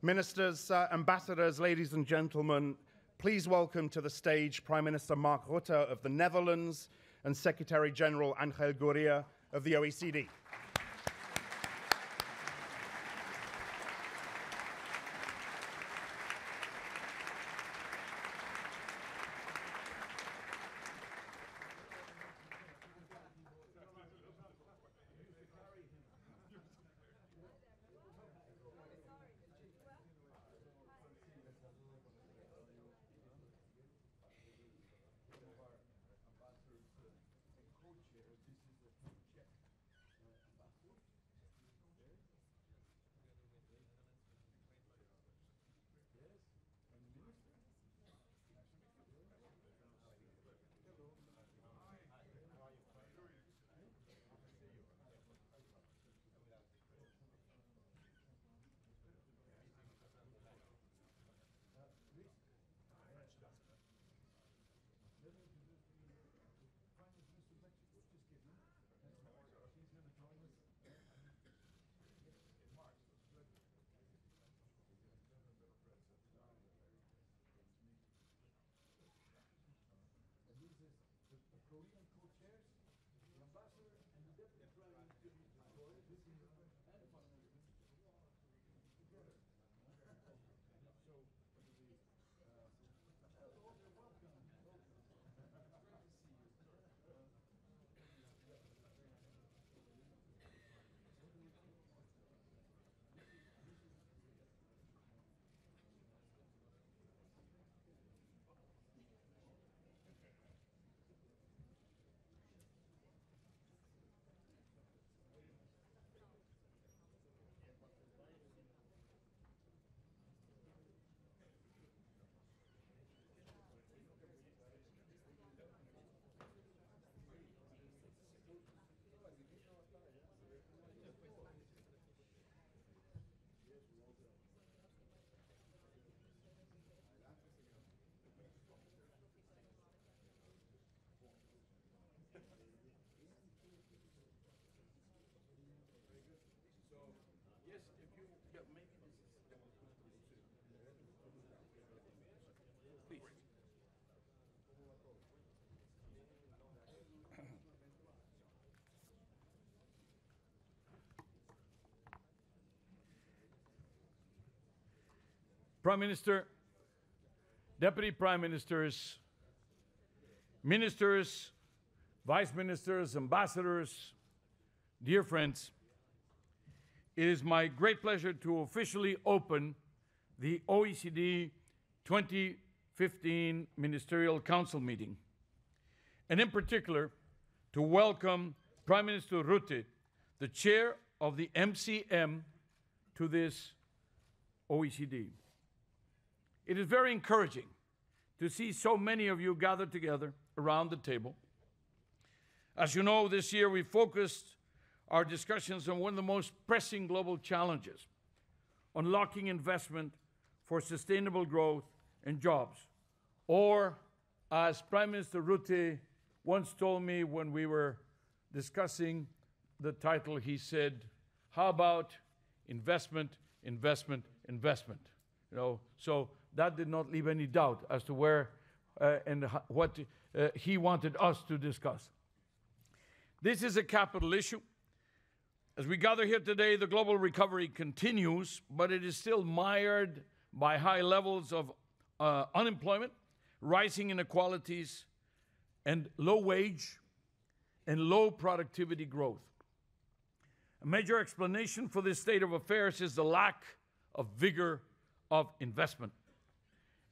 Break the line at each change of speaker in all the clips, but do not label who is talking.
Ministers, ambassadors, ladies and gentlemen, please welcome to the stage Prime Minister Mark Rutte of the Netherlands and Secretary General Angel Gurria of the OECD.
Prime Minister, Deputy Prime Ministers, Ministers, Vice Ministers, Ambassadors, dear friends, it is my great pleasure to officially open the OECD 2015 Ministerial Council meeting, and in particular, to welcome Prime Minister Rutte, the chair of the MCM, to this OECD. It is very encouraging to see so many of you gathered together around the table. As you know, this year we focused our discussions on one of the most pressing global challenges, unlocking investment for sustainable growth and jobs. Or, as Prime Minister Rutte once told me when we were discussing the title, he said, how about investment, investment, investment? So that did not leave any doubt as to where and what he wanted us to discuss. This is a capital issue. As we gather here today, the global recovery continues, but it is still mired by high levels of unemployment, rising inequalities, and low wage and low productivity growth. A major explanation for this state of affairs is the lack of vigor of investment.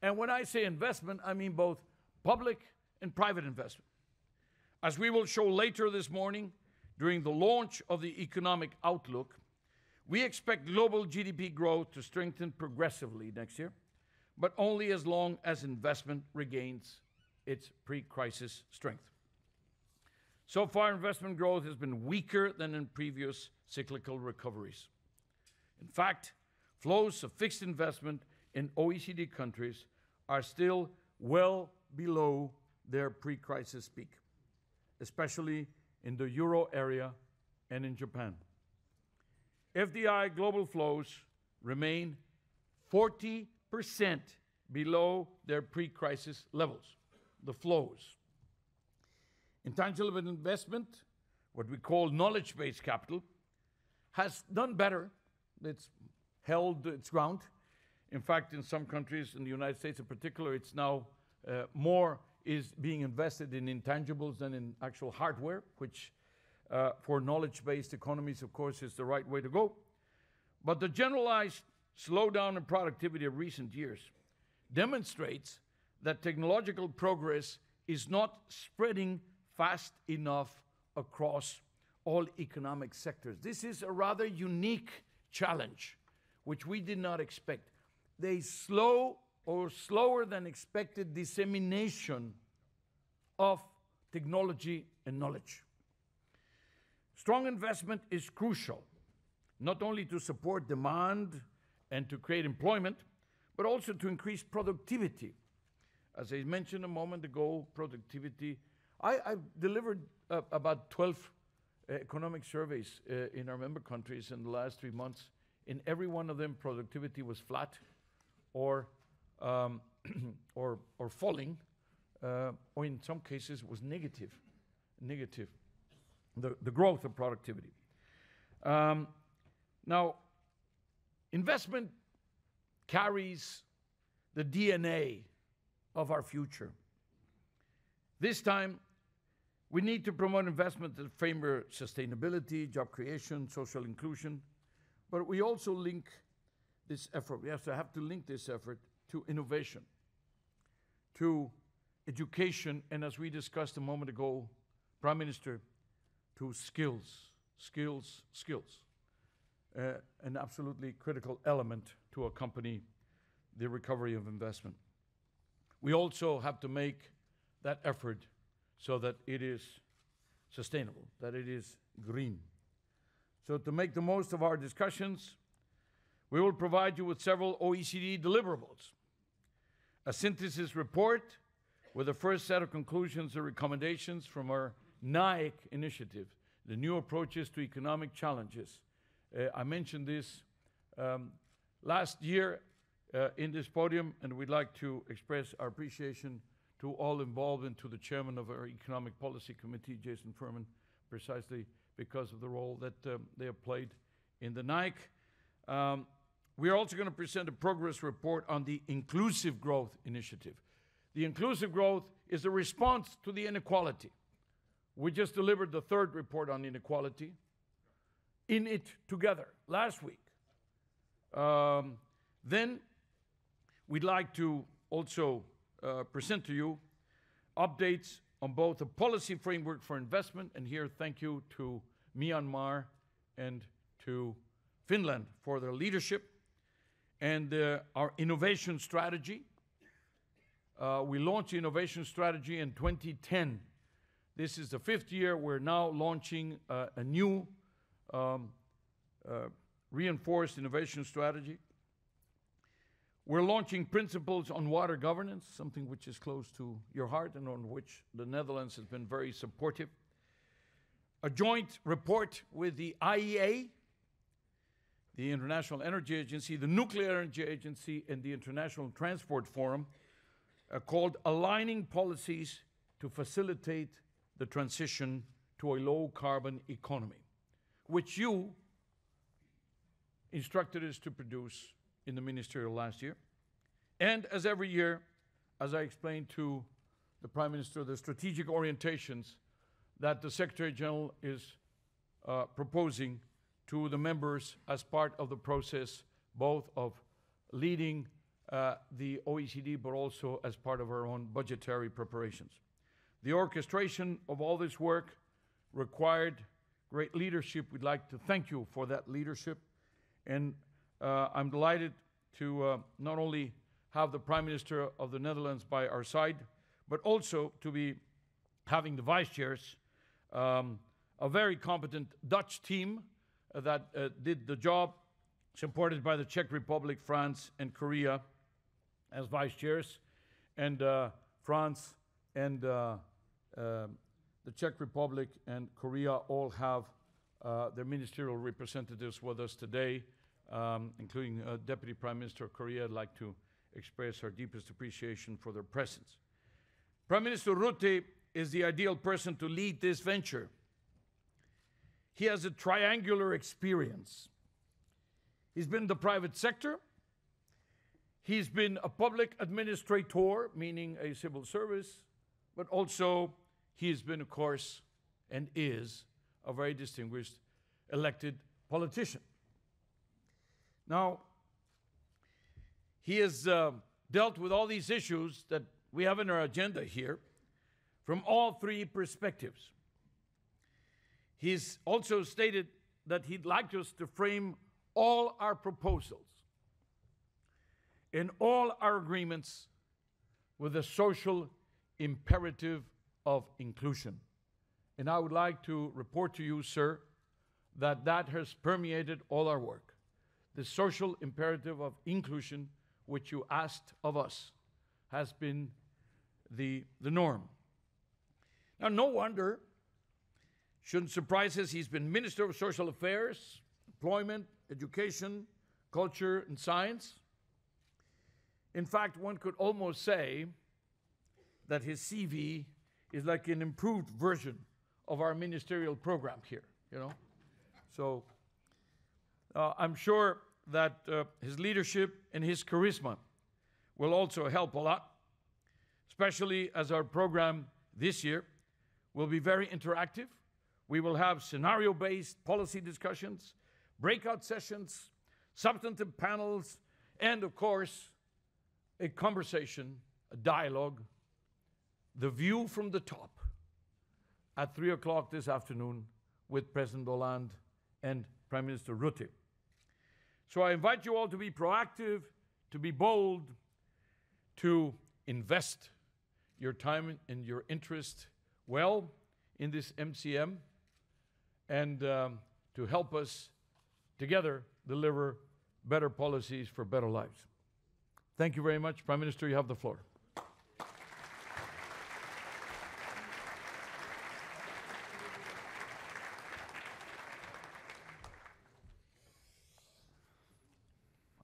And when I say investment, I mean both public and private investment. As we will show later this morning, during the launch of the economic outlook, we expect global GDP growth to strengthen progressively next year, but only as long as investment regains its pre-crisis strength. So far, investment growth has been weaker than in previous cyclical recoveries. In fact, flows of fixed investment in OECD countries are still well below their pre-crisis peak, especially in the euro area and in Japan. FDI global flows remain 40% below their pre-crisis levels, the flows. Intangible investment, what we call knowledge-based capital, has done better. It's held its ground. In fact, in some countries, in the United States in particular, it's now more is being invested in intangibles than in actual hardware, which for knowledge-based economies, of course, is the right way to go. But the generalized slowdown in productivity of recent years demonstrates that technological progress is not spreading fast enough across all economic sectors. This is a rather unique challenge, which we did not expect. The slow or slower than expected dissemination of technology and knowledge. Strong investment is crucial, not only to support demand and to create employment, but also to increase productivity. As I mentioned a moment ago, productivity. I've delivered about 12 economic surveys in our member countries in the last 3 months. In every one of them, productivity was flat or falling, or in some cases was negative, the growth of productivity. Now, investment carries the DNA of our future. This time, we need to promote investment that favor sustainability, job creation, social inclusion, but we also link this effort, we have to link this effort to innovation, to education, and as we discussed a moment ago, Prime Minister, to skills. An absolutely critical element to accompany the recovery of investment. We also have to make that effort so that it is sustainable, that it is green. So to make the most of our discussions, we will provide you with several OECD deliverables. A synthesis report with the first set of conclusions and recommendations from our NAEC initiative, the New Approaches to Economic Challenges. I mentioned this last year in this podium, and we'd like to express our appreciation to all involved and to the chairman of our Economic Policy Committee, Jason Furman, precisely because of the role that they have played in the NAEC. We are also going to present a progress report on the Inclusive Growth Initiative. The inclusive growth is a response to the inequality. We just delivered the third report on inequality in it together last week. Then we'd like to also present to you updates on both the policy framework for investment, and here thank you to Myanmar and to Finland for their leadership, and our innovation strategy. We launched the innovation strategy in 2010. This is the 5th year. We're now launching a new reinforced innovation strategy. We're launching principles on water governance, something which is close to your heart and on which the Netherlands has been very supportive. A joint report with the IEA, the International Energy Agency, the Nuclear Energy Agency, and the International Transport Forum, called Aligning Policies to Facilitate the Transition to a Low-Carbon Economy, which you instructed us to produce in the Ministerial last year. And as every year, as I explained to the Prime Minister, the strategic orientations that the Secretary General is proposing to the members as part of the process, both of leading the OECD, but also as part of our own budgetary preparations. The orchestration of all this work required great leadership. We'd like to thank you for that leadership. And I'm delighted to not only have the Prime Minister of the Netherlands by our side, but also to be having the vice chairs, a very competent Dutch team that did the job, supported by the Czech Republic, France, and Korea as vice chairs. And France and the Czech Republic and Korea all have their ministerial representatives with us today. including Deputy Prime Minister of Korea, I'd like to express our deepest appreciation for their presence. Prime Minister Rutte is the ideal person to lead this venture. He has a triangular experience. He's been in the private sector, he's been a public administrator, meaning a civil service, but also he has been, of course, and is a very distinguished elected politician. Now, he has dealt with all these issues that we have in our agenda here from all three perspectives. He's also stated that he'd like us to frame all our proposals and all our agreements with the social imperative of inclusion. And I would like to report to you, sir, that that has permeated all our work. The social imperative of inclusion, which you asked of us, has been the norm. Now, no wonder, shouldn't surprise us, he's been Minister of Social Affairs, Employment, Education, Culture, and Science. In fact, one could almost say that his CV is like an improved version of our ministerial program here, you know. So I'm sure that his leadership and his charisma will also help a lot, especially as our program this year will be very interactive. We will have scenario-based policy discussions, breakout sessions, substantive panels, and of course, a conversation, a dialogue, the view from the top at 3 o'clock this afternoon with President Hollande and Prime Minister Rutte. So I invite you all to be proactive, to be bold, to invest your time and your interest well in this MCM, and to help us together deliver better policies for better lives. Thank you very much. Prime Minister, you have the floor.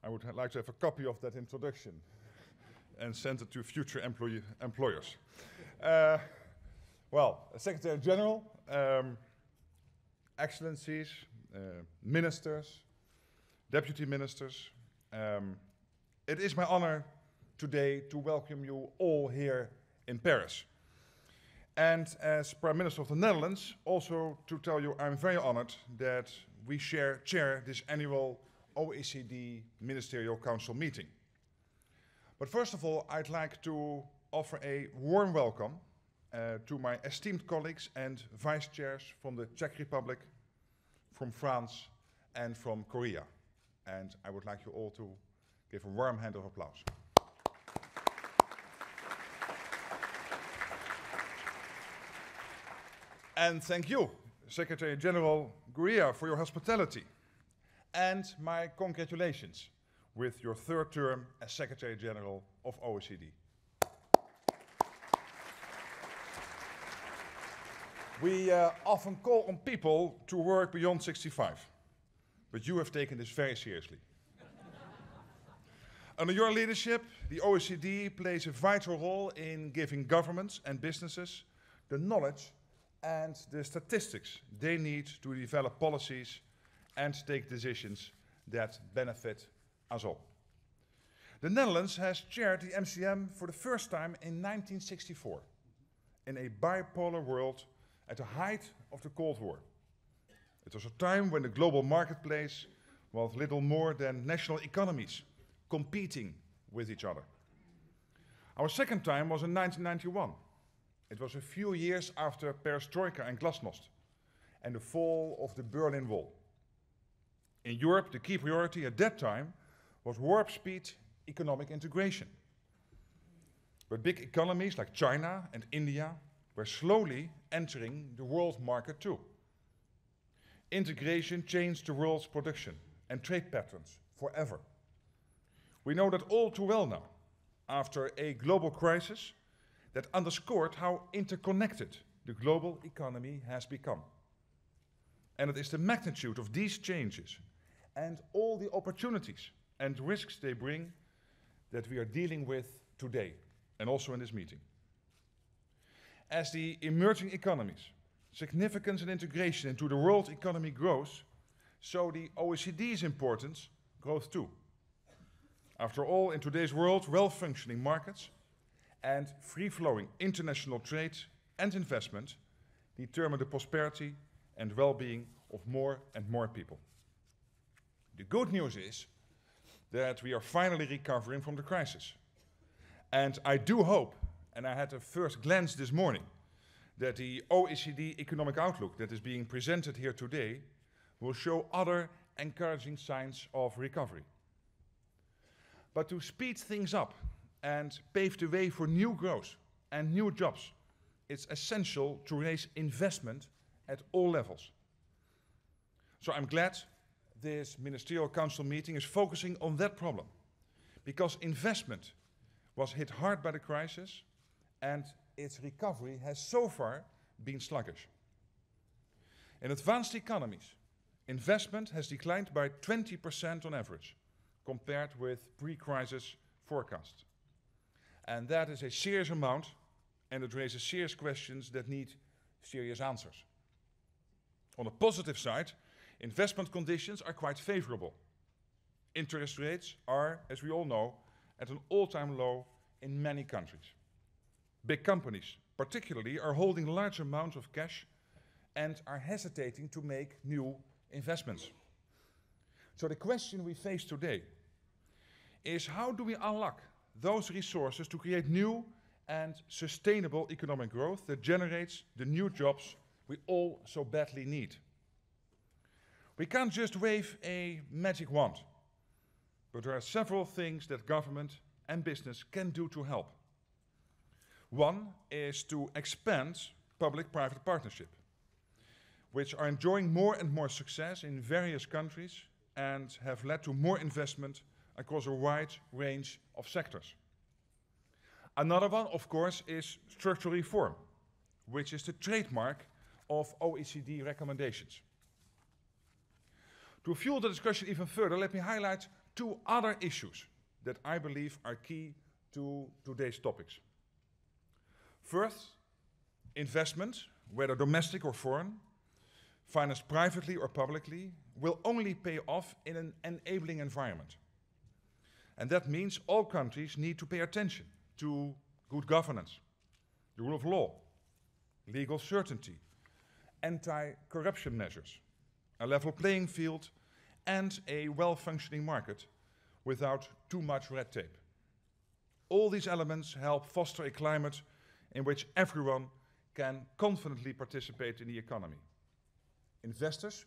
I would like to have a copy of that introduction and send it to future employers. Well, Secretary General, Excellencies, Ministers, Deputy Ministers, it is my honor today to welcome you all here in Paris. And as Prime Minister of the Netherlands, also to tell you I'm very honored that we chair this annual OECD Ministerial Council meeting. But first of all, I'd like to offer a warm welcome to my esteemed colleagues and vice chairs from the Czech Republic, from France, and from Korea. And I would like you all to give a warm hand of applause. And thank you, Secretary General Gurria, for your hospitality. And my congratulations with your third term as Secretary General of OECD. We often call on people to work beyond 65, but you have taken this very seriously. Under your leadership, the OECD plays a vital role in giving governments and businesses the knowledge and the statistics they need to develop policies and take decisions that benefit us all. The Netherlands has chaired the MCM for the first time in 1964, in a bipolar world at the height of the Cold War. It was a time when the global marketplace was little more than national economies competing with each other. Our second time was in 1991. It was a few years after perestroika and glasnost and the fall of the Berlin Wall. In Europe, the key priority at that time was warp speed economic integration. But big economies like China and India were slowly entering the world market too. Integration changed the world's production and trade patterns forever. We know that all too well now, after a global crisis that underscored how interconnected the global economy has become. And it is the magnitude of these changes and all the opportunities and risks they bring that we are dealing with today, and also in this meeting. As the emerging economies, significance and integration into the world economy grows, so the OECD's importance grows too. After all, in today's world, well-functioning markets and free-flowing international trade and investment determine the prosperity and well-being of more and more people. The good news is that we are finally recovering from the crisis. And I do hope, and I had a first glance this morning, that the OECD economic outlook that is being presented here today will show other encouraging signs of recovery. But to speed things up and pave the way for new growth and new jobs, it's essential to raise investment at all levels. So I'm glad this Ministerial Council meeting is focusing on that problem, because investment was hit hard by the crisis and its recovery has so far been sluggish. In advanced economies, investment has declined by 20% on average, compared with pre-crisis forecasts. And that is a serious amount, and it raises serious questions that need serious answers. On the positive side, investment conditions are quite favorable. Interest rates are, as we all know, at an all-time low in many countries. Big companies, particularly, are holding large amounts of cash and are hesitating to make new investments. So the question we face today is, how do we unlock those resources to create new and sustainable economic growth that generates the new jobs we all so badly need? We can't just wave a magic wand, but there are several things that government and business can do to help. One is to expand public-private partnership, which are enjoying more and more success in various countries and have led to more investment across a wide range of sectors. Another one, of course, is structural reform, which is the trademark of OECD recommendations. To fuel the discussion even further, let me highlight two other issues that I believe are key to today's topics. First, investment, whether domestic or foreign, financed privately or publicly, will only pay off in an enabling environment. And that means all countries need to pay attention to good governance, the rule of law, legal certainty, anti-corruption measures, a level playing field, and a well-functioning market without too much red tape. All these elements help foster a climate in which everyone can confidently participate in the economy. Investors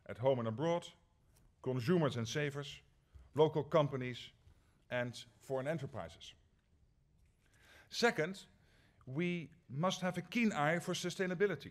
at home and abroad, consumers and savers, local companies, and foreign enterprises. Second, we must have a keen eye for sustainability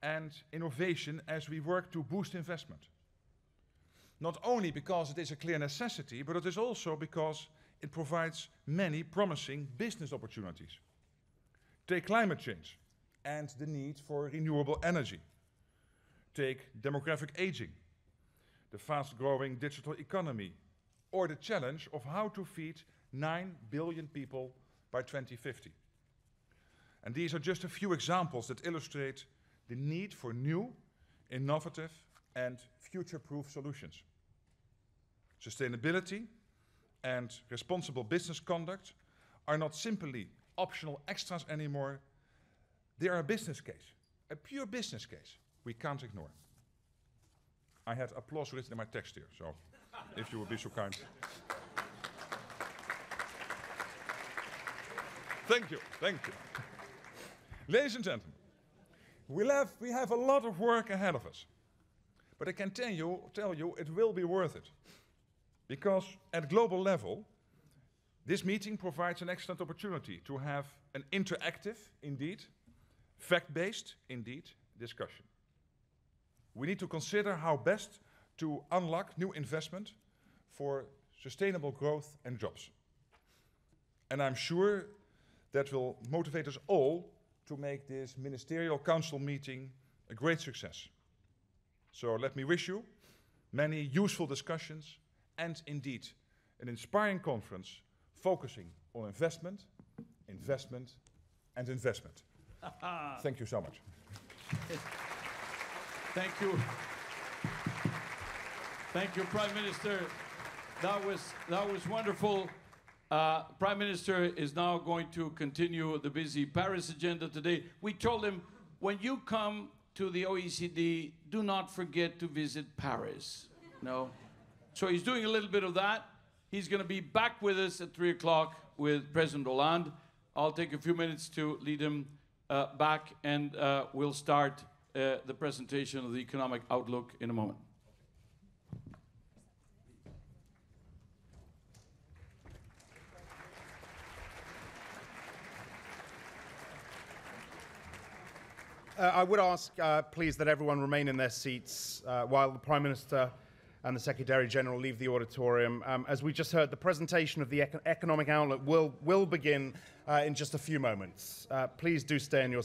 and innovation as we work to boost investment. Not only because it is a clear necessity, but it is also because it provides many promising business opportunities. Take climate change and the need for renewable energy. Take demographic aging, the fast-growing digital economy, or the challenge of how to feed 9 billion people by 2050. And these are just a few examples that illustrate the need for new, innovative, and future-proof solutions. Sustainability and responsible business conduct are not simply optional extras anymore. They are a business case, a pure business case we can't ignore. I had applause written in my text here, so if you would be so kind. Thank you, thank you. Ladies and gentlemen, we have a lot of work ahead of us, but I can tell you it will be worth it. Because at global level, this meeting provides an excellent opportunity to have an interactive, indeed, fact-based, indeed, discussion. We need to consider how best to unlock new investment for sustainable growth and jobs. And I'm sure that will motivate us all to make this Ministerial Council meeting a great success. So let me wish you many useful discussions, and indeed an inspiring conference focusing on investment, investment, and investment. Thank you so much.
Thank you. Thank you, Prime Minister. That was wonderful. Prime Minister is now going to continue the busy Paris agenda today. We told him, when you come to the OECD, do not forget to visit Paris. No? So he's doing a little bit of that. He's going to be back with us at 3 o'clock with President Hollande. I'll take a few minutes to lead him back, and we'll start the presentation of the economic outlook in a moment.
I would ask, please, that everyone remain in their seats while the Prime Minister and the Secretary-General leave the auditorium. As we just heard, the presentation of the economic outlook will begin in just a few moments. Please do stay in your